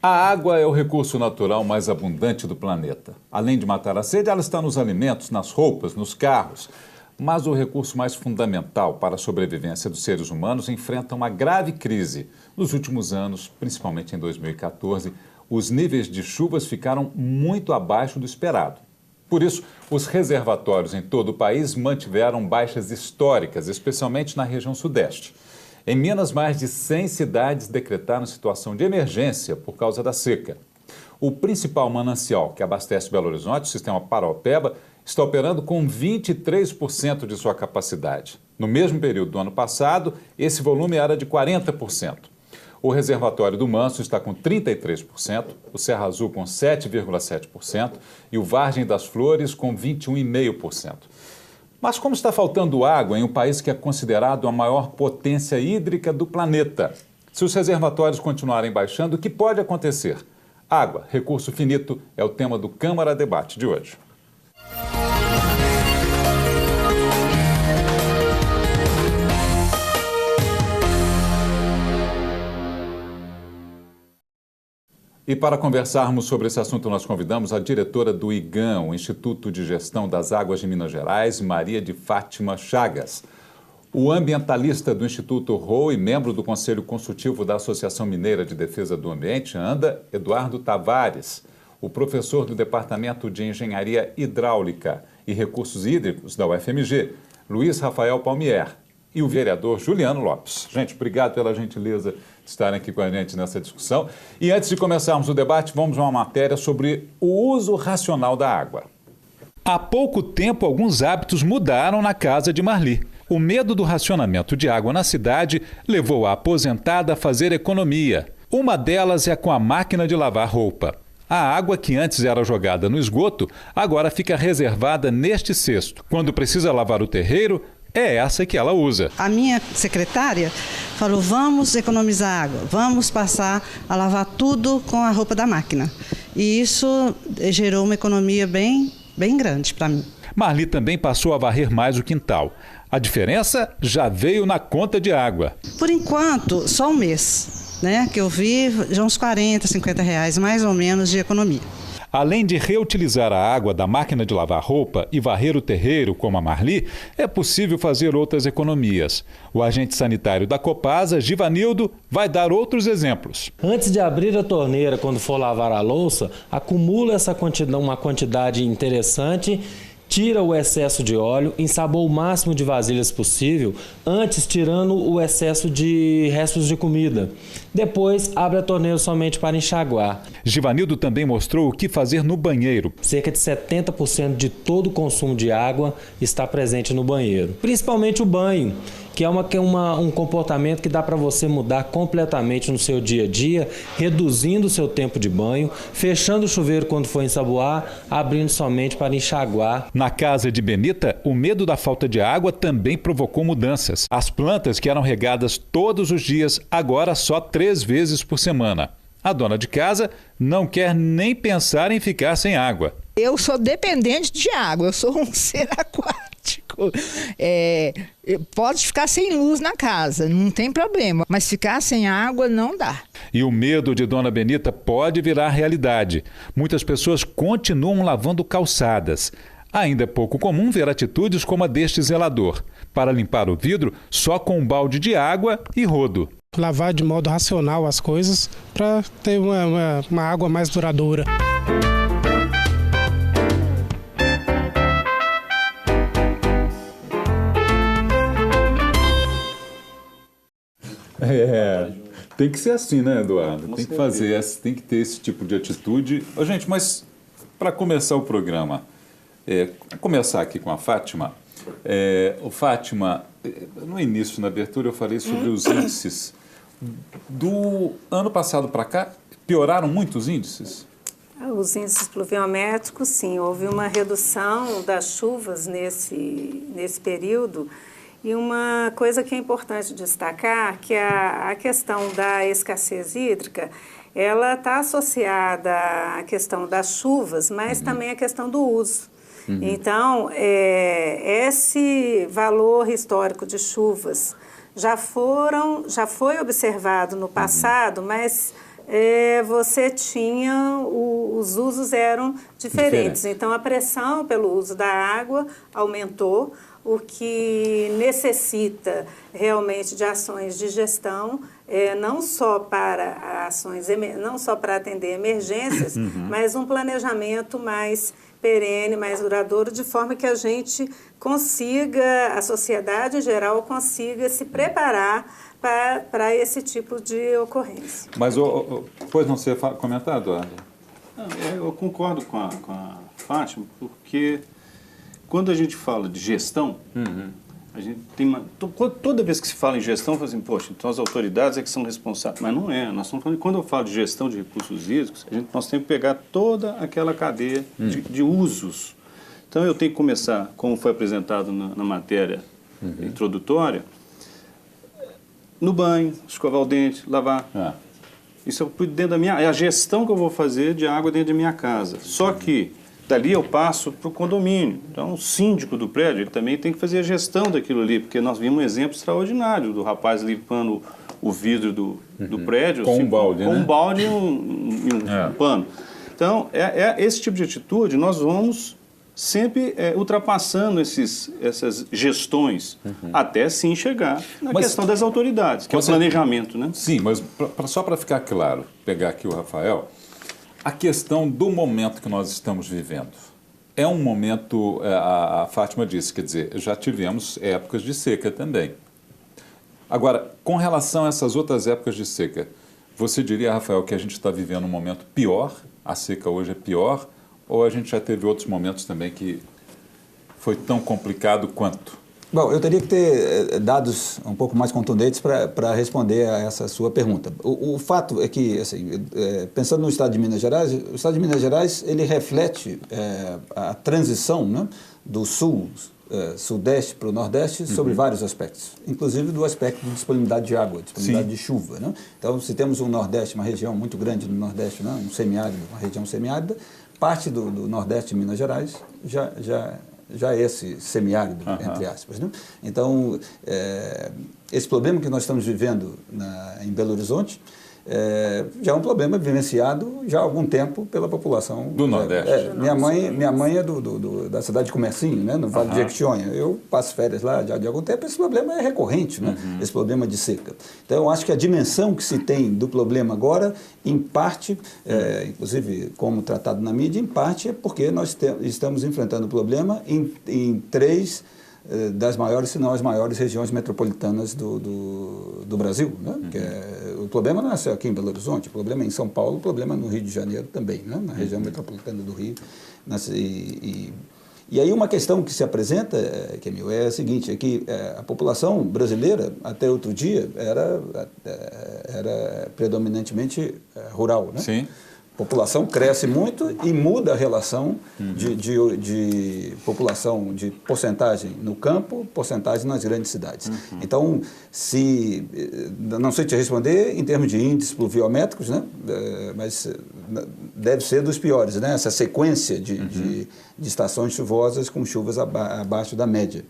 A água é o recurso natural mais abundante do planeta. Além de matar a sede, ela está nos alimentos, nas roupas, nos carros. Mas o recurso mais fundamental para a sobrevivência dos seres humanos enfrenta uma grave crise. Nos últimos anos, principalmente em 2014, os níveis de chuvas ficaram muito abaixo do esperado. Por isso, os reservatórios em todo o país mantiveram baixas históricas, especialmente na região sudeste. Em Minas, mais de 100 cidades decretaram situação de emergência por causa da seca. O principal manancial que abastece Belo Horizonte, o sistema Paraopeba, está operando com 23% de sua capacidade. No mesmo período do ano passado, esse volume era de 40%. O reservatório do Manso está com 33%, o Serra Azul com 7,7% e o Vargem das Flores com 21,5%. Mas como está faltando água em um país que é considerado a maior potência hídrica do planeta? Se os reservatórios continuarem baixando, o que pode acontecer? Água, recurso finito, é o tema do Câmara Debate de hoje. E para conversarmos sobre esse assunto, nós convidamos a diretora do IGAM, o Instituto de Gestão das Águas de Minas Gerais, Maria de Fátima Chagas. O ambientalista do Instituto ROA e membro do Conselho Consultivo da Associação Mineira de Defesa do Ambiente, ANDA, Eduardo Tavares. O professor do Departamento de Engenharia Hidráulica e Recursos Hídricos da UFMG, Luiz Rafael Palmier. E o vereador Juliano Lopes. Gente, obrigado pela gentileza de estarem aqui com a gente nessa discussão. E antes de começarmos o debate, vamos a uma matéria sobre o uso racional da água. Há pouco tempo, alguns hábitos mudaram na casa de Marli. O medo do racionamento de água na cidade levou a aposentada a fazer economia. Uma delas é com a máquina de lavar roupa. A água que antes era jogada no esgoto, agora fica reservada neste cesto. Quando precisa lavar o terreiro, é essa que ela usa. A minha secretária falou, vamos economizar água, vamos passar a lavar tudo com a roupa da máquina. E isso gerou uma economia bem grande para mim. Marli também passou a varrer mais o quintal. A diferença já veio na conta de água. Por enquanto, só um mês, né? Que eu vi já uns 40, 50 reais mais ou menos de economia. Além de reutilizar a água da máquina de lavar roupa e varrer o terreiro, como a Marli, é possível fazer outras economias. O agente sanitário da Copasa, Givanildo, vai dar outros exemplos. Antes de abrir a torneira, quando for lavar a louça, acumula uma quantidade interessante, tira o excesso de óleo, ensaboa o máximo de vasilhas possível, antes tirando o excesso de restos de comida. Depois, abre a torneira somente para enxaguar. Givanildo também mostrou o que fazer no banheiro. Cerca de 70% de todo o consumo de água está presente no banheiro. Principalmente o banho, que é um comportamento que dá para você mudar completamente no seu dia a dia, reduzindo o seu tempo de banho, fechando o chuveiro quando for ensaboar, abrindo somente para enxaguar. Na casa de Benita, o medo da falta de água também provocou mudanças. As plantas que eram regadas todos os dias, agora só 3 vezes por semana. A dona de casa não quer nem pensar em ficar sem água. Eu sou dependente de água, eu sou um ser aquático. Pode ficar sem luz na casa, não tem problema, mas ficar sem água não dá. E o medo de dona Benita pode virar realidade. Muitas pessoas continuam lavando calçadas. Ainda é pouco comum ver atitudes como a deste zelador. Para limpar o vidro, só com um balde de água e rodo. Lavar de modo racional as coisas para ter uma água mais duradoura. Tem que ser assim, né, Eduardo? Tem que fazer, tem que ter esse tipo de atitude. Ô, gente, mas para começar o programa, começar aqui com a Fátima. Fátima, no início, na abertura, eu falei sobre os índices. Do ano passado para cá, pioraram muito os índices? Os índices pluviométricos, sim. Houve uma redução das chuvas nesse período. E uma coisa que é importante destacar, que a questão da escassez hídrica, ela está associada à questão das chuvas, mas também à questão do uso. Então, esse valor histórico de chuvas já foi observado no passado, mas você tinha, os usos eram diferentes. Então, a pressão pelo uso da água aumentou, o que necessita realmente de ações de gestão, não só para não só para atender emergências, mas um planejamento mais perene, mais duradouro, de forma que a gente consiga, a sociedade em geral consiga se preparar para esse tipo de ocorrência. Mas, pois não ser comentado, Eduardo? Eu concordo com a Fátima, porque quando a gente fala de gestão, a gente tem toda vez que se fala em gestão, fala assim, poxa, então as autoridades é que são responsáveis. Mas não é. Nós estamos falando, quando eu falo de gestão de recursos hídricos, nós temos que pegar toda aquela cadeia de usos. Então eu tenho que começar, como foi apresentado na matéria introdutória, no banho, escovar o dente, lavar. Isso eu cuido dentro da é a gestão que eu vou fazer de água dentro da minha casa. Só que dali eu passo para o condomínio. Então, o síndico do prédio, ele também tem que fazer a gestão daquilo ali, porque nós vimos um exemplo extraordinário do rapaz limpando o vidro do prédio. Com um balde, com né? um balde e um pano. Então, esse tipo de atitude, nós vamos sempre ultrapassando essas gestões, até sim chegar na questão das autoridades, que é o planejamento, né? Sim, mas só para ficar claro, pegar aqui o Rafael, a questão do momento que nós estamos vivendo. É um momento, a Fátima disse, quer dizer, já tivemos épocas de seca também. Agora, com relação a essas outras épocas de seca, você diria, Rafael, que a gente está vivendo um momento pior, a seca hoje é pior, ou a gente já teve outros momentos também que foi tão complicado quanto? Bom, eu teria que ter dados um pouco mais contundentes para responder a essa sua pergunta. O fato é que, assim, pensando no Estado de Minas Gerais, o Estado de Minas Gerais ele reflete a transição, né, do sul, sudeste para o nordeste sobre vários aspectos, inclusive do aspecto de disponibilidade de água, disponibilidade de chuva, né? Então, se temos um nordeste, uma região muito grande no nordeste, né, um semiárido, uma região semiárida, parte do nordeste de Minas Gerais já é esse semiárido, entre aspas, né? Então, esse problema que nós estamos vivendo em Belo Horizonte já é um problema vivenciado já há algum tempo pela população do Nordeste. Minha mãe é da cidade de Comercinho, né, no Vale de Jequitinhonha. Eu passo férias lá já de algum tempo. Esse problema é recorrente, né, esse problema de seca. Então, eu acho que a dimensão que se tem do problema agora, em parte, inclusive como tratado na mídia, em parte é porque nós estamos enfrentando o problema em três das maiores, se não as maiores regiões metropolitanas do Brasil, né? Que o problema não é só aqui em Belo Horizonte, o problema é em São Paulo, o problema é no Rio de Janeiro também, né? Na região metropolitana do Rio. E aí uma questão que se apresenta, Kemil, é a seguinte, é que a população brasileira, até outro dia, era predominantemente rural, né? Sim. A população cresce muito e muda a relação de população, de porcentagem no campo, porcentagem nas grandes cidades. Então, não sei te responder em termos de índices pluviométricos, né? Mas deve ser dos piores, né? Essa sequência de estações chuvosas com chuvas abaixo da média.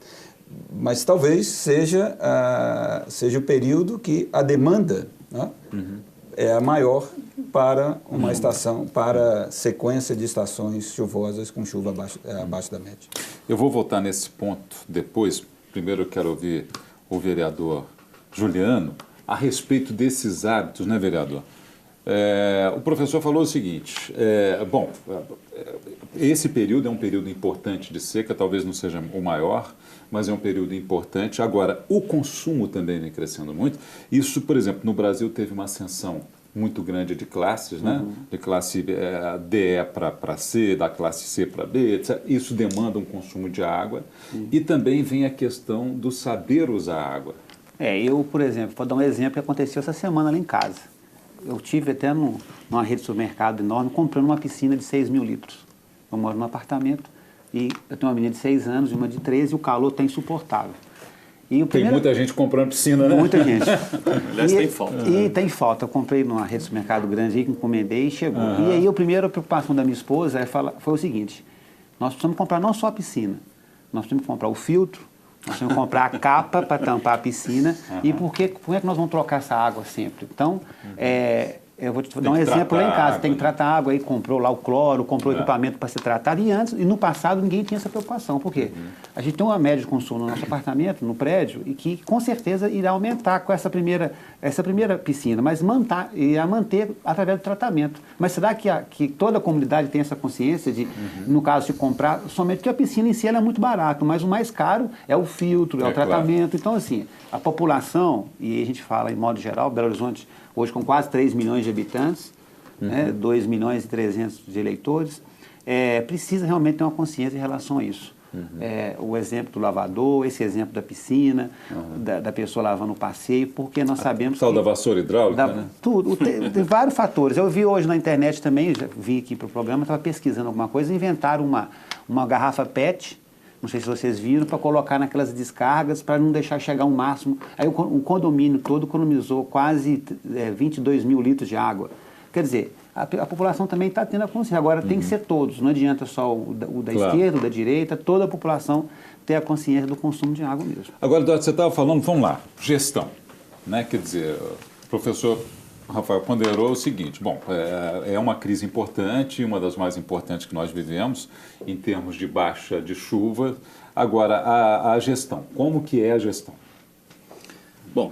Mas talvez seja o período que a demanda, né, é a maior para uma estação, para sequência de estações chuvosas com chuva abaixo da média. Eu vou voltar nesse ponto depois. Primeiro eu quero ouvir o vereador Juliano a respeito desses hábitos, né, vereador? O professor falou o seguinte, esse período é um período importante de seca, talvez não seja o maior, mas é um período importante. Agora, o consumo também vem crescendo muito. Isso, por exemplo, no Brasil teve uma ascensão muito grande de classes, né? De classe DE para C, da classe C para B, etc. Isso demanda um consumo de água. E também vem a questão do saber usar a água. Eu, por exemplo, vou dar um exemplo que aconteceu essa semana lá em casa. Eu tive até numa rede de supermercado enorme comprando uma piscina de 6 mil litros. Eu moro num apartamento e eu tenho uma menina de 6 anos e uma de 13 e o calor está insuportável. Tem muita gente comprando piscina, né? Muita gente. Aliás, tem falta. E tem falta. Eu comprei numa rede de supermercado grande aí, que encomendei e chegou. E aí a primeira preocupação da minha esposa foi o seguinte, nós precisamos comprar não só a piscina, nós precisamos comprar o filtro, nós precisamos comprar a capa para tampar a piscina. E por que é que nós vamos trocar essa água sempre? Então, Eu vou te dar um exemplo lá em casa. Tem que tratar a água, aí comprou lá o cloro, comprou equipamento para ser tratado. E no passado ninguém tinha essa preocupação. Por quê? A gente tem uma média de consumo no nosso apartamento, no prédio, e que com certeza irá aumentar com essa primeira piscina, mas irá manter através do tratamento. Mas será que toda a comunidade tem essa consciência de, no caso, de comprar, somente porque a piscina em si ela é muito barata, mas o mais caro é o filtro, é o tratamento. Claro. Então, assim, a população, e a gente fala em modo geral, Belo Horizonte hoje com quase 3 milhões de habitantes, né, 2 milhões e 300 de eleitores, precisa realmente ter uma consciência em relação a isso. O exemplo do lavador, esse exemplo da piscina, da pessoa lavando o passeio, porque nós sabemos da vassoura hidráulica, né? Tudo, tem vários fatores. Eu vi hoje na internet também, já vim aqui para o programa, estava pesquisando alguma coisa, inventaram uma garrafa PET, não sei se vocês viram, para colocar naquelas descargas, para não deixar chegar ao máximo. Aí o condomínio todo economizou quase 22 mil litros de água. Quer dizer, a população também está tendo a consciência. Agora tem que ser todos, não adianta só o da esquerda, o da direita, toda a população ter a consciência do consumo de água mesmo. Agora, Eduardo, você estava falando, vamos lá, gestão, né? Quer dizer, o professor Rafael ponderou o seguinte, bom, é uma crise importante, uma das mais importantes que nós vivemos, em termos de baixa de chuva. Agora, a gestão, como que é a gestão? Bom,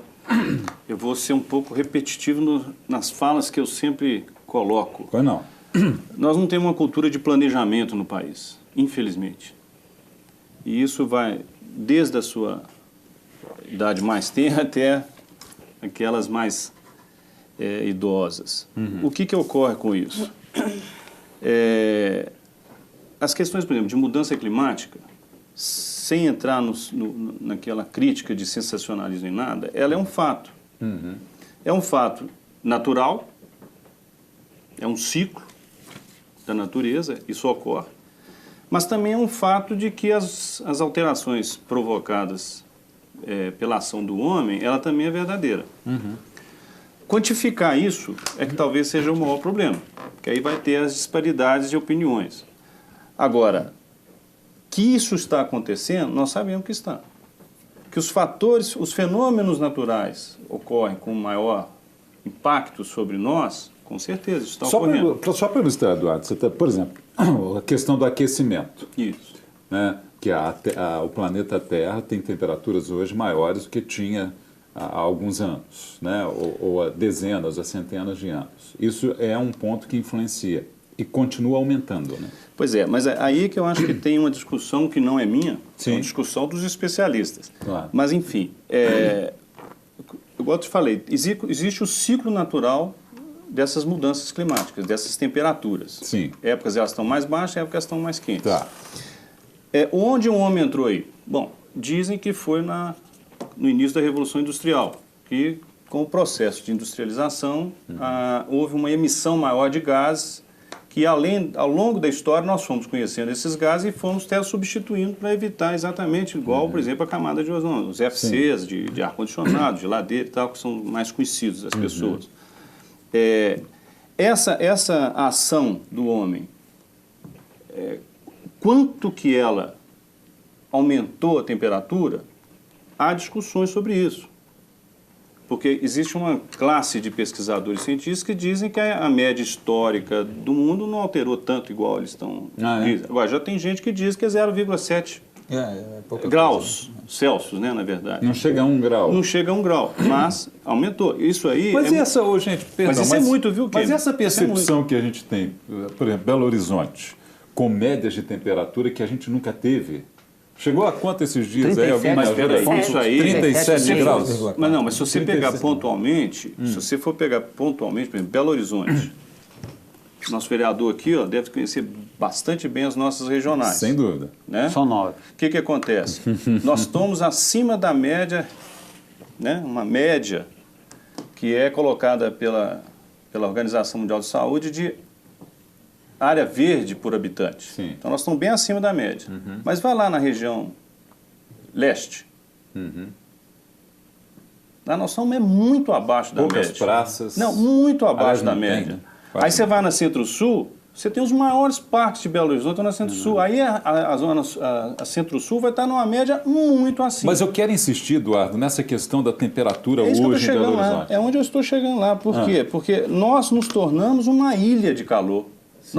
eu vou ser um pouco repetitivo nas falas que eu sempre coloco. Pois não. Nós não temos uma cultura de planejamento no país, infelizmente. E isso vai desde a sua idade mais tenra até aquelas mais idosas. O que ocorre com isso? As questões, por exemplo, de mudança climática, sem entrar naquela crítica de sensacionalismo em nada, ela é um fato. É um fato natural, é um ciclo da natureza, isso ocorre, mas também é um fato de que as alterações provocadas pela ação do homem, ela também é verdadeira. Quantificar isso é que talvez seja o maior problema, porque aí vai ter as disparidades de opiniões. Agora, que isso está acontecendo, nós sabemos que está. Que os fenômenos naturais ocorrem com maior impacto sobre nós, com certeza, isso está ocorrendo. Só para ilustrar, Eduardo, você por exemplo, a questão do aquecimento. Isso. Né, que o planeta Terra tem temperaturas hoje maiores do que tinha há alguns anos, né, ou há dezenas, há centenas de anos. Isso é um ponto que influencia e continua aumentando, né? Pois é, mas aí que eu acho que tem uma discussão que não é minha, é uma discussão dos especialistas. Claro. Mas, enfim, igual eu te falei, existe o ciclo natural dessas mudanças climáticas, dessas temperaturas. Sim. Épocas elas estão mais baixas, épocas estão mais quentes. Tá. Onde o homem entrou aí? Bom, dizem que foi no início da Revolução Industrial, que com o processo de industrialização houve uma emissão maior de gases que ao longo da história nós fomos conhecendo esses gases e fomos até substituindo para evitar exatamente igual, por exemplo, a camada de ozônio, os FCs de ar-condicionado, geladeira e tal, que são mais conhecidos das pessoas. Essa ação do homem, quanto que ela aumentou a temperatura, há discussões sobre isso. Porque existe uma classe de pesquisadores cientistas que dizem que a média histórica do mundo não alterou tanto igual eles estão... Agora, já tem gente que diz que é 0,7 graus Celsius, né, na verdade. Não chega a 1 grau. Não chega a 1 grau, mas aumentou. Isso aí... Mas gente, perdão, mas isso é muito, viu, Ken? Mas essa percepção que a gente tem, por exemplo, Belo Horizonte, com médias de temperatura que a gente nunca teve... Chegou a quanto esses dias? 37, Alguém me ajuda aí? Isso aí, 37 graus. Mas se você pegar pontualmente, se você for pegar pontualmente, por exemplo, Belo Horizonte, nosso vereador aqui deve conhecer bastante bem as nossas regionais. Sem dúvida. Né? São 9. O que acontece? Nós estamos acima da média, né? Uma média que é colocada pela Organização Mundial de Saúde de área verde por habitante. Sim. Então nós estamos bem acima da média. Mas vai lá na região leste. Lá nós estamos muito abaixo da média. Poucas praças. Não, muito abaixo Aliás, da não média. tem, né? Aí você vai na Centro-Sul, Você tem os maiores parques de Belo Horizonte na Centro-Sul. Aí a zona a Centro-Sul vai estar numa média muito acima. Mas eu quero insistir, Eduardo, nessa questão da temperatura É isso hoje que eu em tô Belo chegando Horizonte. lá. É onde eu estou chegando lá. Por quê? Porque nós nos tornamos uma ilha de calor. Sim.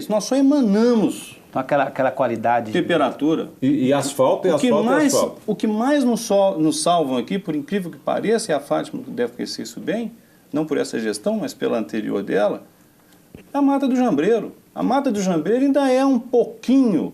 Nós só emanamos então, aquela qualidade... temperatura. E asfalto, asfalto. O que mais nos salvam aqui, por incrível que pareça, e a Fátima deve conhecer isso bem, não por essa gestão, mas pela anterior dela, é a Mata do Jambreiro. A Mata do Jambreiro ainda é um pouquinho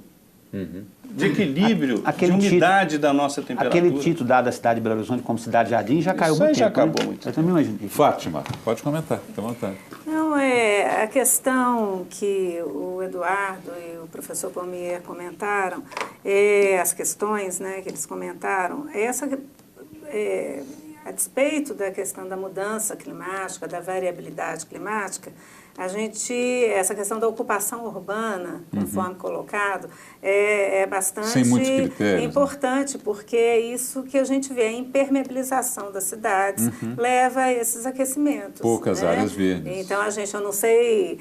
de equilíbrio, de umidade da nossa temperatura. Aquele título dado à cidade de Belo Horizonte como cidade jardim já caiu muito tempo. Já acabou muito. Eu também imaginei. Fátima, pode comentar, fica à vontade. Não, a questão que o Eduardo e o professor Palmier comentaram, as questões, né, que eles comentaram, a despeito da questão da mudança climática, da variabilidade climática, essa questão da ocupação urbana, conforme colocado, é bastante importante, porque é isso que a gente vê, a impermeabilização das cidades leva a esses aquecimentos. Poucas áreas verdes. Então, eu não sei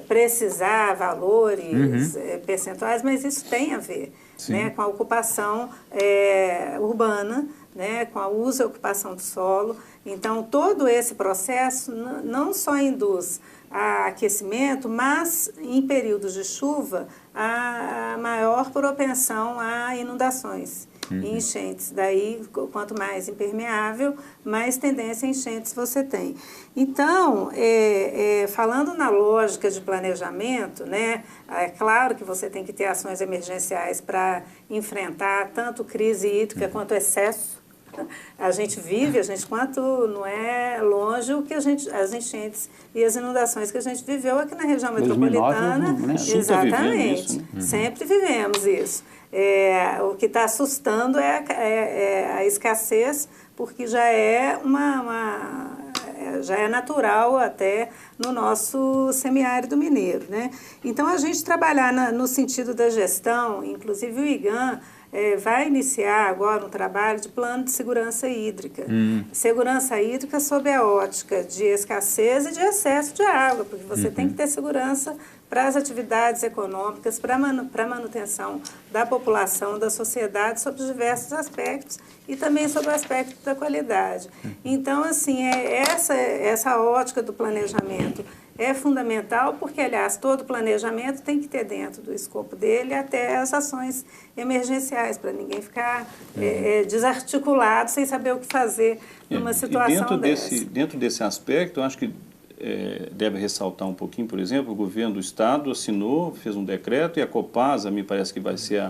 precisar valores, percentuais, mas isso tem a ver, né, com a ocupação urbana, né, com a uso e ocupação do solo. Então, todo esse processo não só induz a aquecimento, mas, em períodos de chuva, a maior propensão a inundações e enchentes. Daí, quanto mais impermeável, mais tendência a enchentes você tem. Então, falando na lógica de planejamento, né, é claro que você tem que ter ações emergenciais para enfrentar tanto crise hídrica quanto excesso. A gente quanto não é longe o que as enchentes e as inundações que a gente viveu aqui na região metropolitana. 2009, né? Exatamente, Isso, né? sempre vivemos isso. O que está assustando é a escassez, porque já é já é natural até no nosso semiárido mineiro, né? Então, a gente trabalhar no sentido da gestão, inclusive o IGAM, vai iniciar agora um trabalho de plano de segurança hídrica. Segurança hídrica sob a ótica de escassez e de excesso de água, porque você tem que ter segurança para as atividades econômicas, para a manutenção da população, da sociedade, sobre diversos aspectos e também sobre o aspecto da qualidade. Então, assim, essa ótica do planejamento é fundamental, porque, aliás, todo planejamento tem que ter dentro do escopo dele até as ações emergenciais, para ninguém ficar desarticulado, sem saber o que fazer numa situação dessa. Dentro desse aspecto, eu acho que deve ressaltar um pouquinho, por exemplo, o governo do Estado assinou, fez um decreto, e a Copasa, me parece que vai ser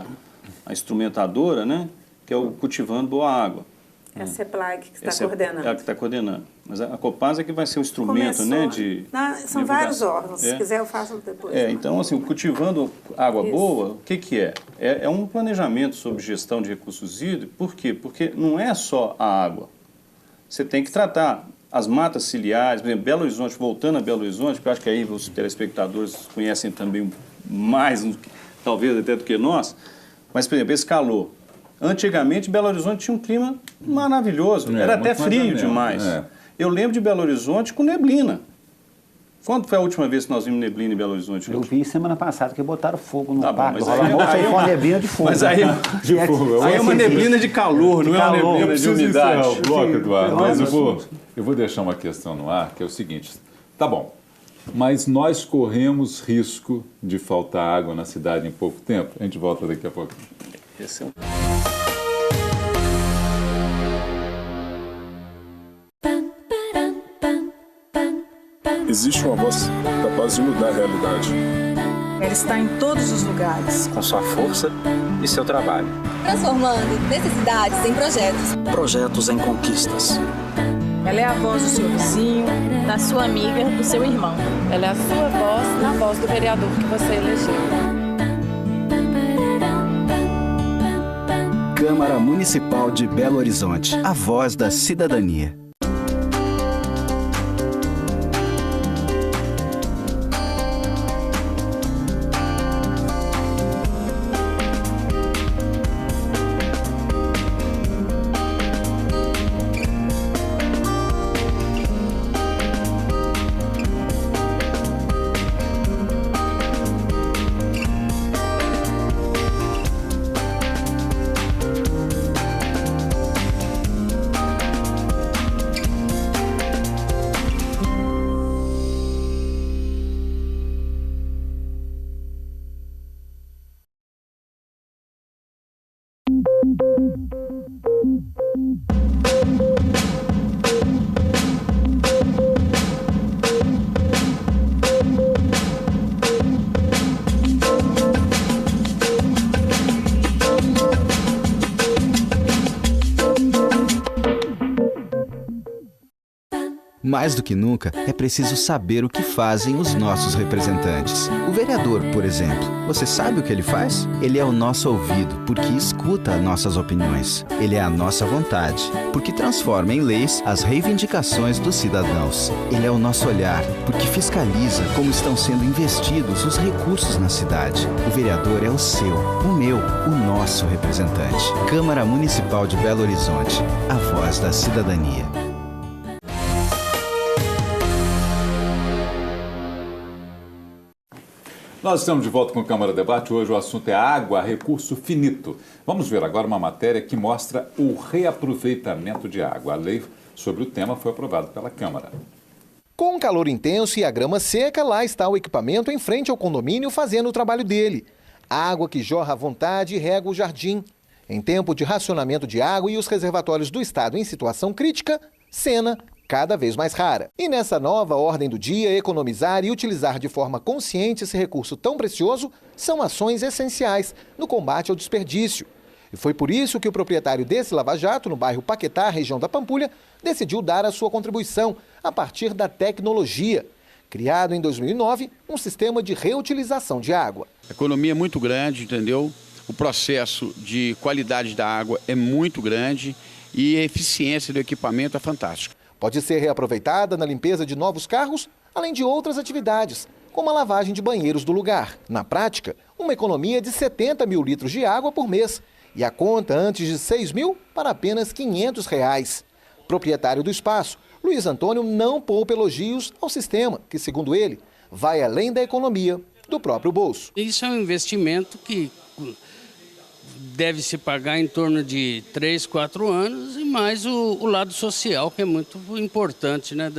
a instrumentadora, né, que é o Cultivando Boa Água. É a CEPLAG que está coordenando. É a que está coordenando. Mas a Copasa é que vai ser o instrumento, né, de são vários órgãos. Se quiser, eu faço depois. Então, assim, o Cultivando Água Boa, o que é? É um planejamento sobre gestão de recursos hídricos. Por quê? Porque não é só a água. Você tem que tratar as matas ciliares, por exemplo, Belo Horizonte, voltando a Belo Horizonte, porque eu acho que aí os telespectadores conhecem também mais, talvez até do que nós, mas, por exemplo, esse calor. Antigamente, Belo Horizonte tinha um clima maravilhoso, era até frio demais. Eu lembro de Belo Horizonte com neblina. Quando foi a última vez que nós vimos neblina em Belo Horizonte? Eu vi semana passada que botaram fogo no Tá parque. bom, mas aí é uma neblina de fogo. Mas aí, aí é uma neblina de calor, não é uma neblina de umidade. O bloco, Eduardo, mas eu vou deixar uma questão no ar, que é o seguinte. Tá bom, mas nós corremos risco de faltar água na cidade em pouco tempo? A gente volta daqui a pouco. Esse é um... Existe uma voz capaz de mudar a realidade. Ela está em todos os lugares. Com sua força e seu trabalho. Transformando necessidades em projetos. Projetos em conquistas. Ela é a voz do seu vizinho, da sua amiga, do seu irmão. Ela é a sua voz na voz do vereador que você elegeu. Câmara Municipal de Belo Horizonte. A voz da cidadania. Mais do que nunca, é preciso saber o que fazem os nossos representantes. O vereador, por exemplo, você sabe o que ele faz? Ele é o nosso ouvido, porque escuta nossas opiniões. Ele é a nossa vontade, porque transforma em leis as reivindicações dos cidadãos. Ele é o nosso olhar, porque fiscaliza como estão sendo investidos os recursos na cidade. O vereador é o seu, o meu, o nosso representante. Câmara Municipal de Belo Horizonte, a voz da cidadania. Nós estamos de volta com o Câmara Debate. Hoje o assunto é água, recurso finito. Vamos ver agora uma matéria que mostra o reaproveitamento de água. A lei sobre o tema foi aprovada pela Câmara. Com o calor intenso e a grama seca, lá está o equipamento em frente ao condomínio fazendo o trabalho dele. Água que jorra à vontade e rega o jardim. Em tempo de racionamento de água e os reservatórios do estado em situação crítica, cena cada vez mais rara. E nessa nova ordem do dia, economizar e utilizar de forma consciente esse recurso tão precioso são ações essenciais no combate ao desperdício. E foi por isso que o proprietário desse lava-jato, no bairro Paquetá, região da Pampulha, decidiu dar a sua contribuição a partir da tecnologia. Criado em 2009, um sistema de reutilização de água. A economia é muito grande, entendeu? O processo de qualidade da água é muito grande e a eficiência do equipamento é fantástica. Pode ser reaproveitada na limpeza de novos carros, além de outras atividades, como a lavagem de banheiros do lugar. Na prática, uma economia de 70 mil litros de água por mês. E a conta antes de 6 mil para apenas R$ 500. Proprietário do espaço, Luiz Antônio não poupa elogios ao sistema, que, segundo ele, vai além da economia do próprio bolso. Isso é um investimento que deve se pagar em torno de 3, 4 anos e mais o lado social, que é muito importante, né,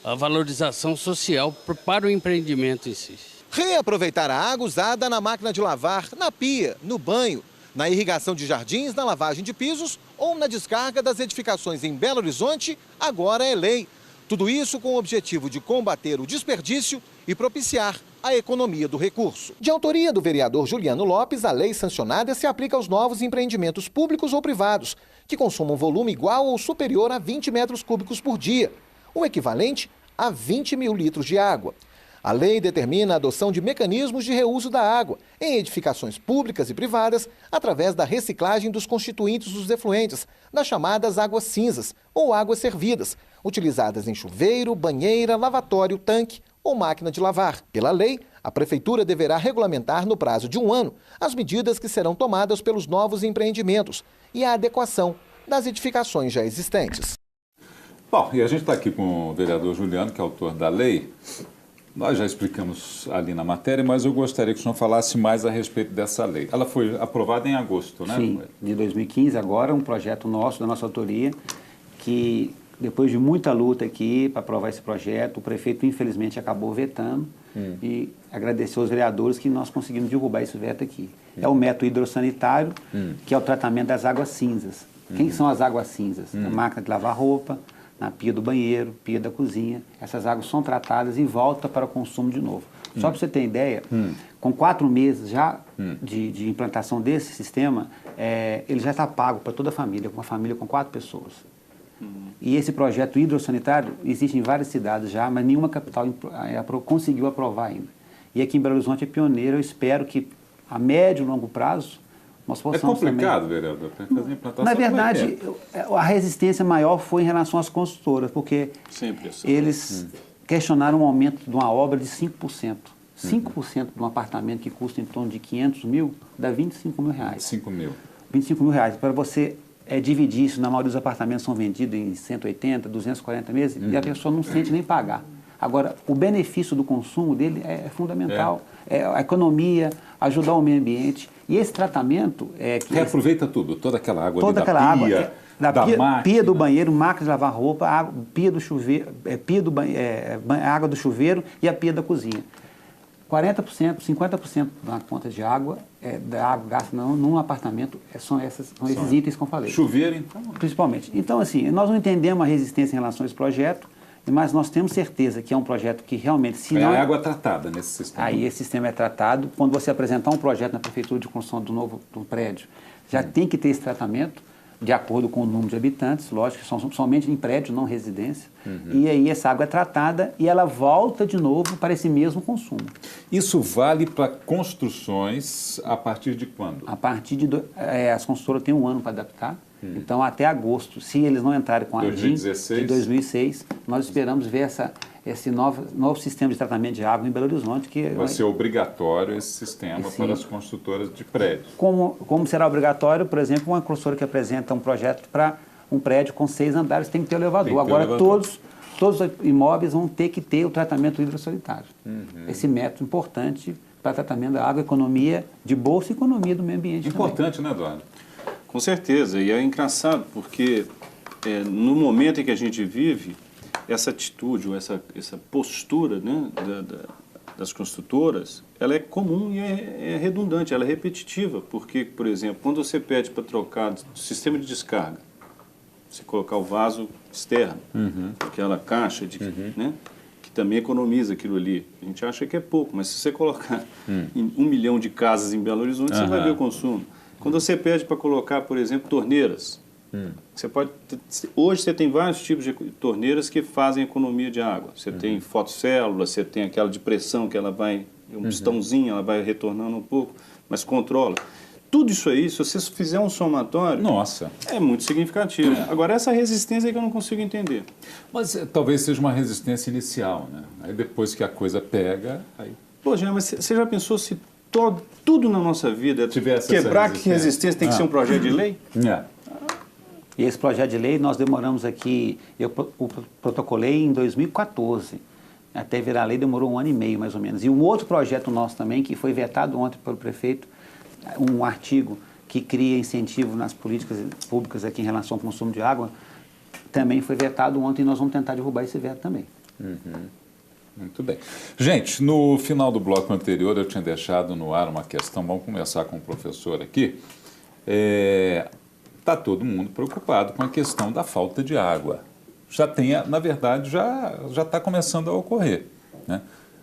a valorização social para o empreendimento em si. Reaproveitar a água usada na máquina de lavar, na pia, no banho, na irrigação de jardins, na lavagem de pisos ou na descarga das edificações em Belo Horizonte, agora é lei. Tudo isso com o objetivo de combater o desperdício e propiciar a economia do recurso. De autoria do vereador Juliano Lopes, a lei sancionada se aplica aos novos empreendimentos públicos ou privados, que consumam volume igual ou superior a 20 metros cúbicos por dia, o equivalente a 20 mil litros de água. A lei determina a adoção de mecanismos de reuso da água em edificações públicas e privadas através da reciclagem dos constituintes dos efluentes, das chamadas águas cinzas ou águas servidas, utilizadas em chuveiro, banheira, lavatório, tanque ou máquina de lavar. Pela lei, a Prefeitura deverá regulamentar no prazo de 1 ano as medidas que serão tomadas pelos novos empreendimentos e a adequação das edificações já existentes. Bom, e a gente está aqui com o vereador Juliano, que é autor da lei. Nós já explicamos ali na matéria, mas eu gostaria que o senhor falasse mais a respeito dessa lei. Ela foi aprovada em agosto, né? Sim, de 2015, agora um projeto nosso, da nossa autoria, que depois de muita luta aqui para aprovar esse projeto, o prefeito infelizmente acabou vetando e agradeceu aos vereadores que nós conseguimos derrubar esse veto aqui. É o método hidrossanitário, que é o tratamento das águas cinzas. Quem são as águas cinzas? A máquina de lavar roupa, na pia do banheiro, pia da cozinha. Essas águas são tratadas e voltam para o consumo de novo. Só para você ter ideia, com 4 meses já de implantação desse sistema, ele já está pago para toda a família, uma família com 4 pessoas. E esse projeto hidrossanitário existe em várias cidades já, mas nenhuma capital conseguiu aprovar ainda. E aqui em Belo Horizonte é pioneiro. Eu espero que a médio e longo prazo nós possamos complicado, também... vereador, para fazer implantação. Na verdade, a resistência maior foi em relação às construtoras, porque eles questionaram um aumento de uma obra de 5%. 5% de um apartamento que custa em torno de 500 mil, dá 25 mil reais. 5 mil. 25 mil reais. Para você dividir isso, na maioria dos apartamentos são vendidos em 180, 240 meses, e a pessoa não sente nem pagar. Agora, o benefício do consumo dele é fundamental. É a economia, ajudar o meio ambiente. E esse tratamento... reaproveita tudo, toda aquela água toda ali aquela da pia, água, da pia do banheiro, máquina de lavar roupa, pia do chuveiro, água do chuveiro e a pia da cozinha. 40%, 50% da conta de água, da água gasta num apartamento, são esses itens que eu falei. Chuveiro, então? Principalmente. Então, assim, nós não entendemos a resistência em relação a esse projeto, mas nós temos certeza que é um projeto que realmente... Se não, a água tratada nesse sistema. Aí esse sistema é tratado. Quando você apresentar um projeto na Prefeitura de construção do prédio, já tem que ter esse tratamento, de acordo com o número de habitantes, lógico, são somente em prédios, não residência. E aí essa água é tratada e ela volta de novo para esse mesmo consumo. Isso vale para construções a partir de quando? A partir de... as construtoras têm 1 ano para adaptar. Então, até agosto, se eles não entrarem com a ANDIM de 2006, nós esperamos ver esse novo sistema de tratamento de água em Belo Horizonte. Que vai ser obrigatório esse sistema para as construtoras de prédios. Como será obrigatório, por exemplo, uma construtora que apresenta um projeto para um prédio com 6 andares tem que ter elevador. Agora, todos os imóveis vão ter que ter o tratamento hidrossanitário. Esse método importante para tratamento da água, economia de bolsa e economia do meio ambiente. Importante, também. Né, Eduardo? Com certeza, e é engraçado porque no momento em que a gente vive, essa atitude, ou essa postura, né, das construtoras, ela é comum e é redundante, ela é repetitiva, porque, por exemplo, quando você pede para trocar o sistema de descarga, você colocar o vaso externo, aquela caixa né, que também economiza aquilo ali, a gente acha que é pouco, mas se você colocar em 1 milhão de casas em Belo Horizonte, você vai ver o consumo. Quando você pede para colocar, por exemplo, torneiras, você pode... Hoje você tem vários tipos de torneiras que fazem economia de água. Você tem fotocélula, você tem aquela de pressão que ela vai, um pistãozinho, ela vai retornando um pouco, mas controla. Tudo isso aí, se você fizer um somatório, é muito significativo. Agora, essa resistência é que eu não consigo entender. Mas talvez seja uma resistência inicial, né? Aí depois que a coisa pega... Aí... Pô, Jean, mas você já pensou se tudo na nossa vida quebrar que resistência tem que ser um projeto de lei? E esse projeto de lei nós demoramos aqui, eu protocolei em 2014, até virar lei demorou 1 ano e meio mais ou menos. E um outro projeto nosso também, que foi vetado ontem pelo prefeito, um artigo que cria incentivo nas políticas públicas aqui em relação ao consumo de água, também foi vetado ontem e nós vamos tentar derrubar esse veto também. Muito bem. Gente, no final do bloco anterior eu tinha deixado no ar uma questão, vamos começar com o professor aqui. Está todo mundo preocupado com a questão da falta de água. Na verdade, já está começando a ocorrer, né?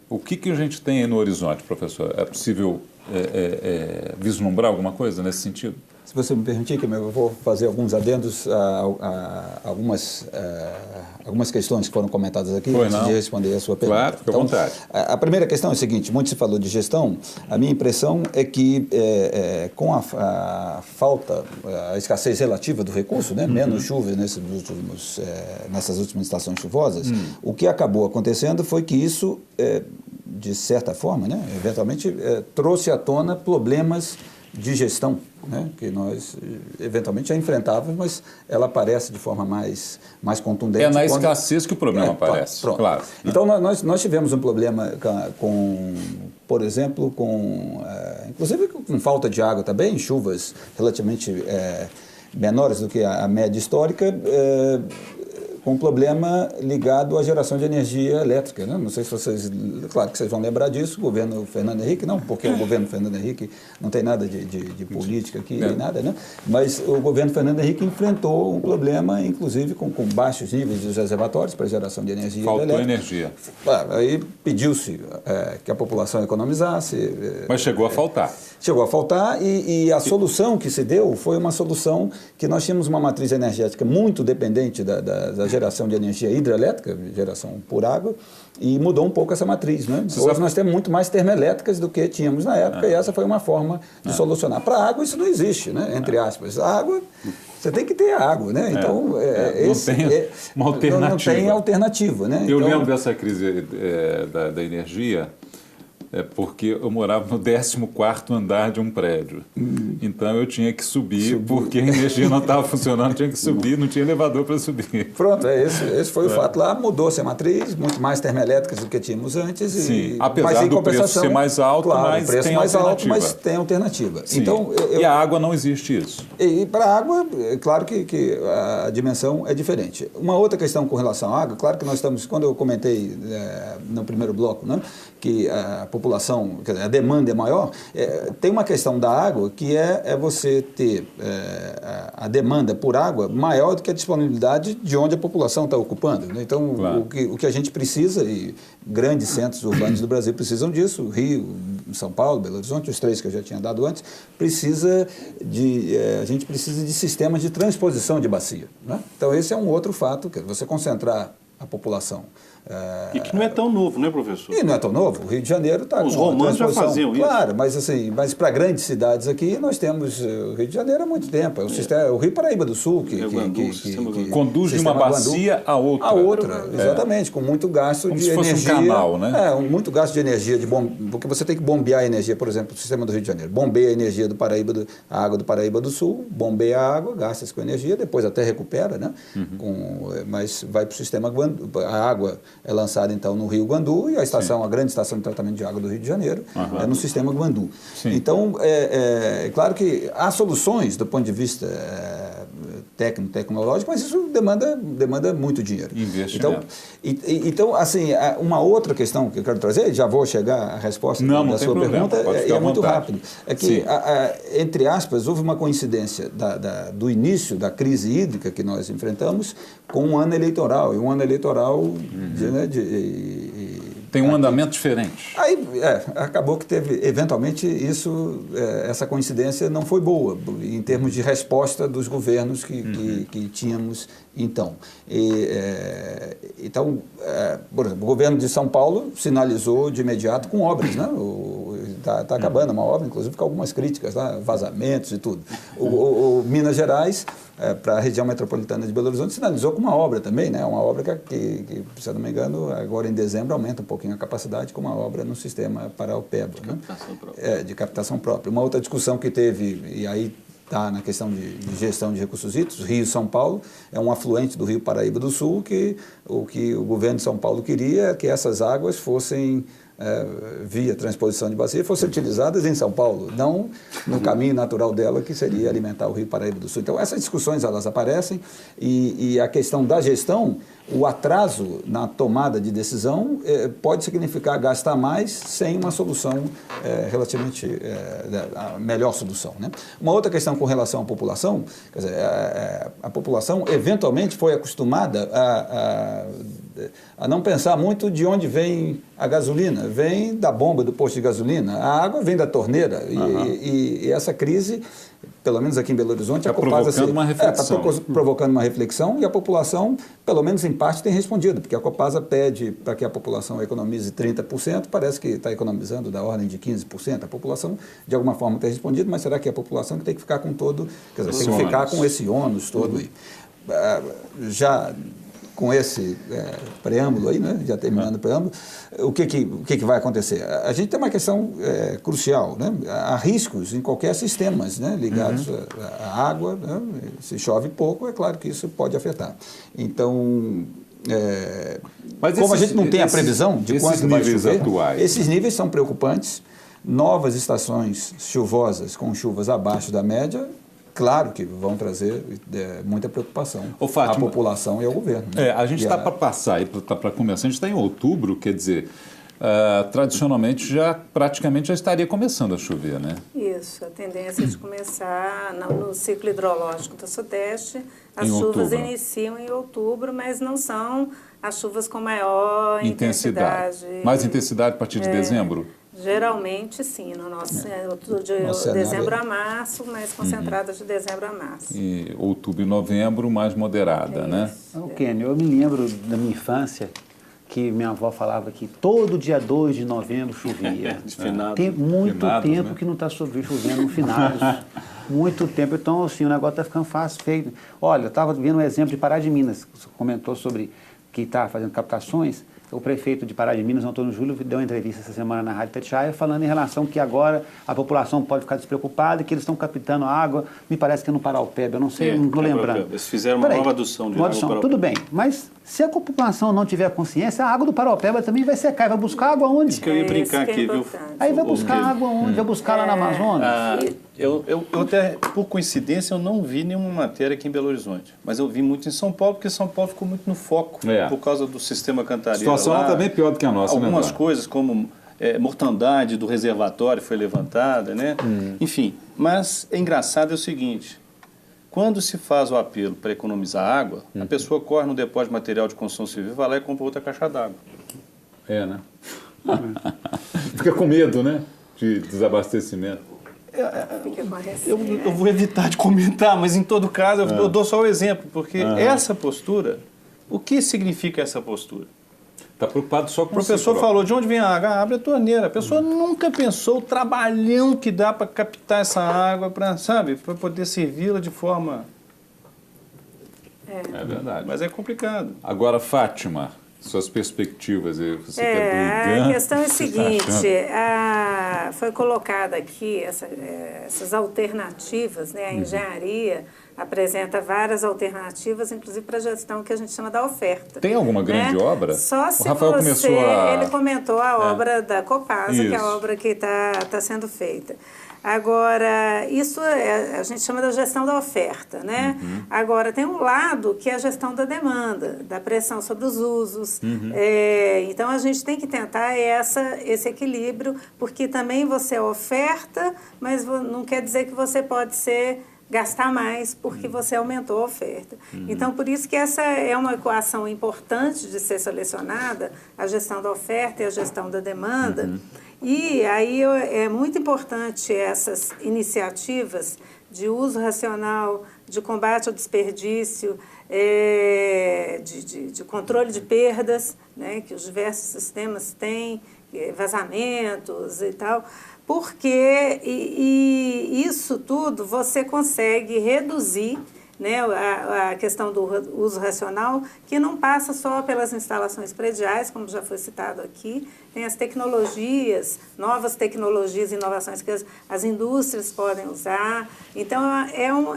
O que a gente tem aí no horizonte, professor? É possível vislumbrar alguma coisa nesse sentido? Se você me permitir, que eu vou fazer alguns adendos a algumas questões que foram comentadas aqui, antes de responder a sua pergunta. Claro, fica à vontade. A primeira questão é a seguinte, muito se falou de gestão, a minha impressão é que com a falta, a escassez relativa do recurso, né, menos chuvas nessas últimas estações chuvosas, o que acabou acontecendo foi que isso, de certa forma, né, eventualmente, trouxe à tona problemas de gestão, né, que nós eventualmente já enfrentávamos, mas ela aparece de forma mais contundente. É na escassez que o problema aparece. Pronto. Claro. Né? Então, nós tivemos um problema por exemplo, inclusive com falta de água também, chuvas relativamente menores do que a média histórica, com um problema ligado à geração de energia elétrica, né? Não sei se vocês... Claro que vocês vão lembrar disso, o governo Fernando Henrique, não, porque o governo Fernando Henrique não tem nada de política aqui, nem nada, né? Mas o governo Fernando Henrique enfrentou um problema, inclusive, com baixos níveis dos reservatórios para geração de energia elétrica. Faltou energia. Aí pediu-se que a população economizasse. Mas chegou a faltar. Chegou a faltar e a solução que se deu foi uma solução que nós tínhamos uma matriz energética muito dependente da geração de energia hidrelétrica, geração por água, e mudou um pouco essa matriz, né? Hoje nós temos muito mais termoelétricas do que tínhamos na época, e essa foi uma forma de solucionar. Para a água isso não existe, né? Entre aspas. A água, você tem que ter água, né? Então, uma alternativa. Não tem alternativa, né? Eu lembro dessa crise da energia, porque eu morava no 14º andar de um prédio. Então eu tinha que subir, porque a energia não estava funcionando, tinha que subir, não tinha elevador para subir. Pronto, esse foi o fato lá, mudou-se a matriz, muito mais termoelétricas do que tínhamos antes. Sim, apesar do preço ser mais alto, claro, mas preço tem mais alternativa. Alto, mas tem alternativa. Sim. Então, e a água não existe isso? E para a água, é claro que a dimensão é diferente. Uma outra questão com relação à água, claro que nós estamos, quando eu comentei no primeiro bloco, né, que a população, quer dizer, a demanda é maior, tem uma questão da água que é você ter a demanda por água maior do que a disponibilidade de onde a população está ocupando, né? Então, claro, o que a gente precisa, e grandes centros urbanos do Brasil precisam disso, Rio, São Paulo, Belo Horizonte, os 3 que eu já tinha dado antes, a gente precisa de sistemas de transposição de bacia, né? Então esse é um outro fato, que é você concentrar a população. E que não é tão novo, né, professor? E não é tão novo. O Rio de Janeiro está com... Os romanos já faziam isso. Claro, mas para grandes cidades aqui, nós temos o Rio de Janeiro há muito tempo. O Rio Paraíba do Sul, que conduz de uma bacia a outra. A outra, exatamente, com muito gasto como de se energia. Fosse um canal, né? Muito gasto de energia, porque você tem que bombear a energia, por exemplo, o sistema do Rio de Janeiro. Bombeia a energia a água do Paraíba do Sul, bombeia a água, gasta-se com energia, depois até recupera, né? Mas vai para o sistema Guandu. A água é lançada, então, no Rio Guandu, e a grande estação de tratamento de água do Rio de Janeiro é no sistema Guandu. Sim. Então, é claro que há soluções do ponto de vista tecnológico, mas isso demanda muito dinheiro. Investimento. Então, assim, uma outra questão que eu quero trazer, já vou chegar à resposta da sua pergunta, e é muito rápido, é que, entre aspas, houve uma coincidência do início da crise hídrica que nós enfrentamos com um ano eleitoral, e um ano eleitoral tem um andamento diferente. Aí acabou que teve, eventualmente, essa coincidência não foi boa, em termos de resposta dos governos que tínhamos então. Então, por exemplo, o governo de São Paulo sinalizou de imediato com obras, né? Está acabando uma obra, inclusive com algumas críticas, vazamentos e tudo. O Minas Gerais, para a região metropolitana de Belo Horizonte, sinalizou com uma obra também, né? Uma obra que, se eu não me engano, agora em dezembro aumenta um pouquinho a capacidade com uma obra no sistema Paraopeba, né? De captação própria. Uma outra discussão que teve, e aí está na questão de gestão de recursos hídricos, Rio-São Paulo é um afluente do Rio Paraíba do Sul, que o governo de São Paulo queria que essas águas fossem, via transposição de bacia, fossem utilizadas em São Paulo, não no caminho natural dela, que seria alimentar o Rio Paraíba do Sul. Então, essas discussões, elas aparecem, e a questão da gestão, o atraso na tomada de decisão pode significar gastar mais sem uma solução relativamente, a melhor solução, né? Uma outra questão com relação à população, quer dizer, a população eventualmente foi acostumada a não pensar muito de onde vem a gasolina. Vem da bomba do posto de gasolina, a água vem da torneira, e essa crise, pelo menos aqui em Belo Horizonte, está provocando uma reflexão. Está provocando uma reflexão, e a população, pelo menos em parte, tem respondido, porque a Copasa pede para que a população economize 30%, parece que está economizando da ordem de 15%. A população, de alguma forma, tem respondido, mas será que é a população que tem que ficar com todo, quer dizer, tem que ficar com esse ônus todo aí? Já com esse preâmbulo aí, né? Já terminando o preâmbulo, o que vai acontecer? A gente tem uma questão crucial, né? Há riscos em qualquer sistema, né? Ligados à água, né? Se chove pouco, é claro que isso pode afetar. Então, mas como a gente não tem a previsão de quanto vai chover, atuais, esses níveis são preocupantes. Novas estações chuvosas com chuvas abaixo da média, claro que vão trazer muita preocupação à população e ao governo. Né? A gente está para passar, para começar, a gente está em outubro, quer dizer, tradicionalmente praticamente já estaria começando a chover, né? Isso, a tendência é de começar no ciclo hidrológico do Sudeste, as chuvas iniciam em outubro, mas não são as chuvas com maior intensidade. Mais intensidade a partir de dezembro? Geralmente, sim, no nosso de dezembro a março, mais concentrada de dezembro a março. E outubro e novembro, mais moderada, né? Kenny, eu me lembro da minha infância que minha avó falava que todo dia 2 de novembro chovia. Tem muito tempo, né? Que não está chovendo no finados. Muito tempo. Então, assim, o negócio está ficando fácil, feio. Olha, eu estava vendo um exemplo de Pará de Minas, você comentou sobre que está fazendo captações. O prefeito de Pará de Minas, Antônio Júlio, deu uma entrevista essa semana na Rádio Itatiaia falando em relação que agora a população pode ficar despreocupada e que eles estão captando a água, me parece que é no Paraopeba, eu não sei, não estou lembrando. Eles fizeram uma nova adução de água. Tudo bem, mas se a população não tiver consciência, a água do Paraopeba também vai secar, vai buscar água onde? Isso que eu ia brincar aqui, viu? Aí vai buscar água onde? Vai buscar lá na Amazônia? Eu até, por coincidência, eu não vi nenhuma matéria aqui em Belo Horizonte, mas eu vi muito em São Paulo, porque São Paulo ficou muito no foco, por causa do sistema Cantareira. A situação está bem pior do que a nossa, algumas coisas, como mortandade do reservatório foi levantada, né? Enfim, mas é engraçado é o seguinte, quando se faz o apelo para economizar água, a pessoa corre no depósito de material de construção civil, vai lá e compra outra caixa d'água. Né? Fica com medo, né? de desabastecimento? Eu vou evitar de comentar, mas em todo caso eu dou só o exemplo, porque essa postura, o que significa essa postura? Está preocupado só com o professor falou, de onde vem a água? Abre a torneira. A pessoa nunca pensou o trabalhão que dá para captar essa água, para poder servi-la de forma... É verdade. Mas é complicado. Agora, Fátima, suas perspectivas, você que é do IGAN, a questão é a seguinte, foi colocada aqui essas alternativas, né? A engenharia apresenta várias alternativas, inclusive para a gestão que a gente chama da oferta. Tem alguma grande obra? Só se o Rafael ele comentou a obra da Copasa, que é a obra que está sendo feita. Agora, isso a gente chama da gestão da oferta, né? Agora, tem um lado que é a gestão da demanda, da pressão sobre os usos. Então, a gente tem que tentar esse equilíbrio, porque também você oferta, mas não quer dizer que você pode gastar mais porque você aumentou a oferta. Então, por isso que essa é uma equação importante de ser selecionada, a gestão da oferta e a gestão da demanda. E aí é muito importante essas iniciativas de uso racional, de combate ao desperdício, de controle de perdas, né, que os diversos sistemas têm, vazamentos e tal, porque isso tudo você consegue reduzir, né, a questão do uso racional, que não passa só pelas instalações prediais, como já foi citado aqui, tem as tecnologias, novas tecnologias e inovações que as indústrias podem usar. Então,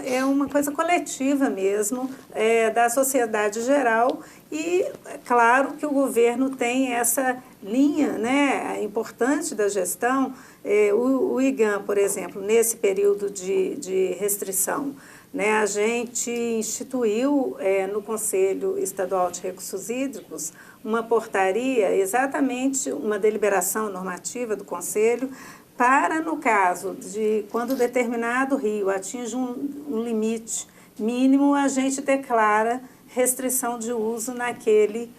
é uma coisa coletiva mesmo, da sociedade geral, e é claro que o governo tem essa linha, né, importante da gestão. O IGAN, por exemplo, nesse período de restrição, né, a gente instituiu no Conselho Estadual de Recursos Hídricos uma portaria, exatamente uma deliberação normativa do Conselho, para, no caso de quando determinado rio atinge um limite mínimo, a gente declara restrição de uso naquele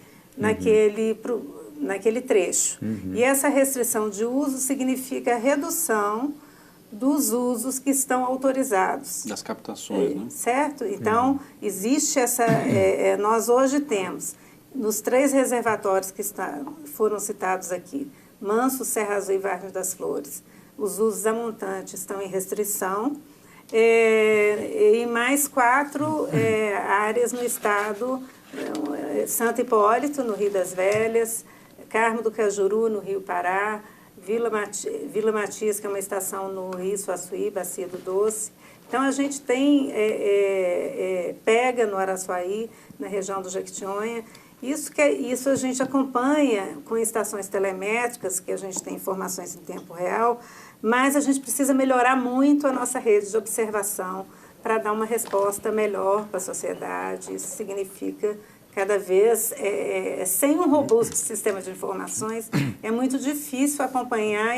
trecho. E essa restrição de uso significa redução dos usos que estão autorizados. Das captações, né? Certo? Então, existe essa... nós hoje temos, nos 3 reservatórios que foram citados aqui, Manso, Serra Azul e Vargem das Flores, os usos a montante estão em restrição, e mais 4 áreas no estado, Santo Hipólito, no Rio das Velhas, Carmo do Cajuru, no Rio Pará, Vila Matias, que é uma estação no Rio Suaçuí, Bacia do Doce. Então, a gente tem Pega, no Araçuaí, na região do Jequitinhonha. Isso a gente acompanha com estações telemétricas, que a gente tem informações em tempo real, mas a gente precisa melhorar muito a nossa rede de observação para dar uma resposta melhor para a sociedade. Isso significa cada vez, sem um robusto sistema de informações, é muito difícil acompanhar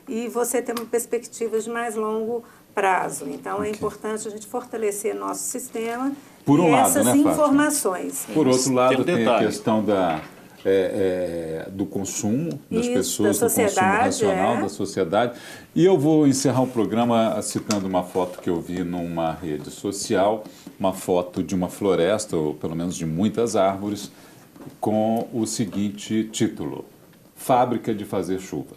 e você ter uma perspectiva de mais longo prazo. Então, é importante a gente fortalecer nosso sistema por um lado, essas informações. Por outro lado, tem a questão do consumo das pessoas, do consumo racional da sociedade. E eu vou encerrar o programa citando uma foto que eu vi numa rede social, uma foto de uma floresta, ou pelo menos de muitas árvores, com o seguinte título: Fábrica de Fazer Chuva.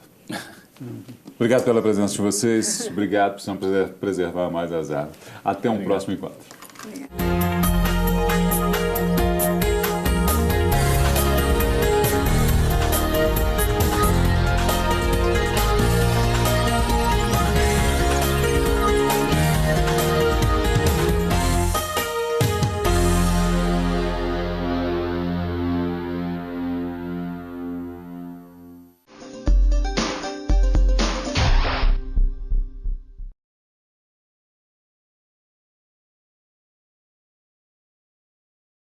Obrigado pela presença de vocês, obrigado por preservar mais as árvores. Até um próximo encontro. Obrigado.